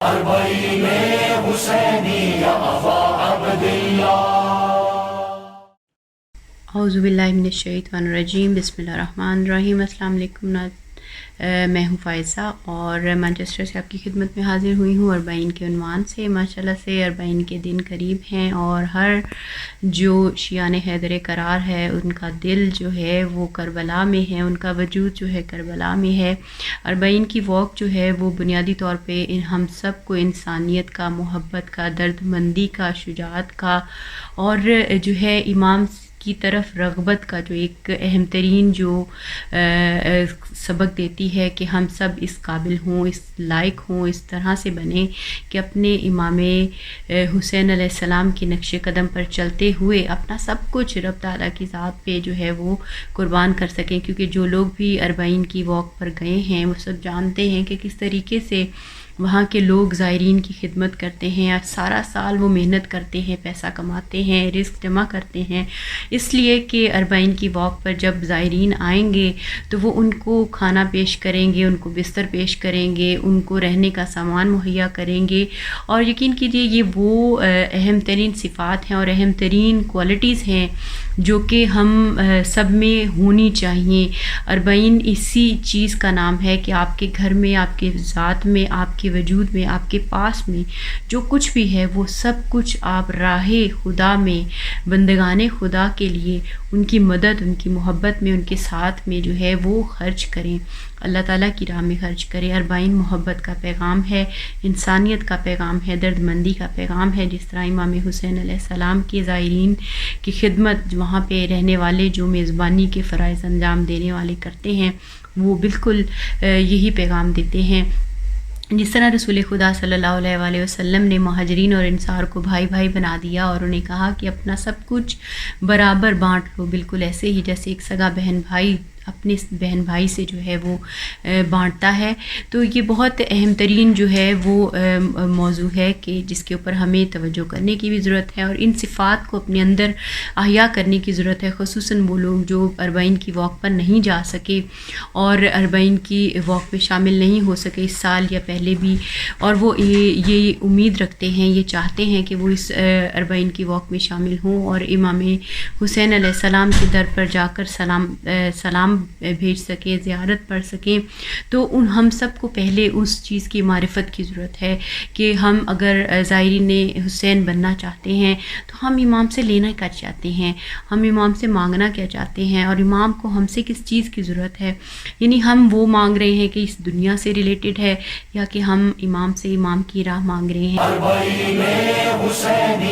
أربعين حسينية أبا عبد الله. اعوذ باللہ من الشیطان الرجیم، بسم اللہ الرحمن الرحیم۔ السلام علیکم میں ہوں فائزہ اور مانچسٹر سے آپ کی خدمت میں حاضر ہوئی ہوں اربعین کے عنوان سے۔ ماشاءاللہ سے اربعین کے دن قریب ہیں اور ہر جو شیعان حیدر قرار ہے ان کا دل جو ہے وہ کربلا میں ہے، ان کا وجود جو ہے کربلا میں ہے۔ اربعین کی واک جو ہے وہ بنیادی طور پہ ہم سب کو انسانیت کا، محبت کا، درد مندی کا، شجاعت کا اور جو ہے امام کی طرف رغبت کا جو ایک اہم ترین جو سبق دیتی ہے کہ ہم سب اس قابل ہوں، اس لائق ہوں، اس طرح سے بنیں کہ اپنے امام حسین علیہ السلام کے نقش قدم پر چلتے ہوئے اپنا سب کچھ رب تعالیٰ کی ذات پہ جو ہے وہ قربان کر سکیں۔ کیونکہ جو لوگ بھی اربعین کی واک پر گئے ہیں وہ سب جانتے ہیں کہ کس طریقے سے وہاں کے لوگ زائرین کی خدمت کرتے ہیں اور سارا سال وہ محنت کرتے ہیں، پیسہ کماتے ہیں، رزق جمع کرتے ہیں، اس لیے کہ اربعین کی واک پر جب زائرین آئیں گے تو وہ ان کو کھانا پیش کریں گے، ان کو بستر پیش کریں گے، ان کو رہنے کا سامان مہیا کریں گے۔ اور یقین کیجیے یہ وہ اہم ترین صفات ہیں اور اہم ترین کوالٹیز ہیں جو کہ ہم سب میں ہونی چاہیے۔ اربعین اسی چیز کا نام ہے کہ آپ کے گھر میں، آپ کے ذات میں، آپ کے وجود میں، آپ کے پاس میں جو کچھ بھی ہے وہ سب کچھ آپ راہ خدا میں، بندگان خدا کے لیے ان کی مدد، ان کی محبت میں، ان کے ساتھ میں جو ہے وہ خرچ کریں، اللہ تعالیٰ کی راہ میں خرچ کریں۔ اربعین محبت کا پیغام ہے، انسانیت کا پیغام ہے، درد مندی کا پیغام ہے۔ جس طرح امام حسین علیہ السلام کے زائرین کی خدمت وہاں پہ رہنے والے جو میزبانی کے فرائض انجام دینے والے کرتے ہیں وہ بالکل یہی پیغام دیتے ہیں۔ جس طرح رسول خدا صلی اللہ علیہ وآلہ وسلم نے مہاجرین اور انصار کو بھائی بھائی بنا دیا اور انہیں کہا کہ اپنا سب کچھ برابر بانٹ لو، بالکل ایسے ہی جیسے ایک سگا بہن بھائی اپنے بہن بھائی سے جو ہے وہ بانٹتا ہے۔ تو یہ بہت اہم ترین جو ہے وہ موضوع ہے کہ جس کے اوپر ہمیں توجہ کرنے کی بھی ضرورت ہے اور ان صفات کو اپنے اندر احیا کرنے کی ضرورت ہے، خصوصاً وہ لوگ جو اربعین کی واک پر نہیں جا سکے اور اربعین کی واک میں شامل نہیں ہو سکے اس سال یا پہلے بھی، اور وہ یہ امید رکھتے ہیں، یہ چاہتے ہیں کہ وہ اس اربعین کی واک میں شامل ہوں اور امام حسین علیہ السلام کے در پر جا کر سلام بھیج سکیں، زیارت پڑھ سکیں۔ تو ہم سب کو پہلے اس چیز کی معرفت کی ضرورت ہے کہ ہم اگر زائرین حسین بننا چاہتے ہیں تو ہم امام سے لینا کیا چاہتے ہیں، ہم امام سے مانگنا کیا چاہتے ہیں اور امام کو ہم سے کس چیز کی ضرورت ہے۔ یعنی ہم وہ مانگ رہے ہیں کہ اس دنیا سے ریلیٹڈ ہے یا کہ ہم امام سے امام کی راہ مانگ رہے ہیں۔ أربعين حسينية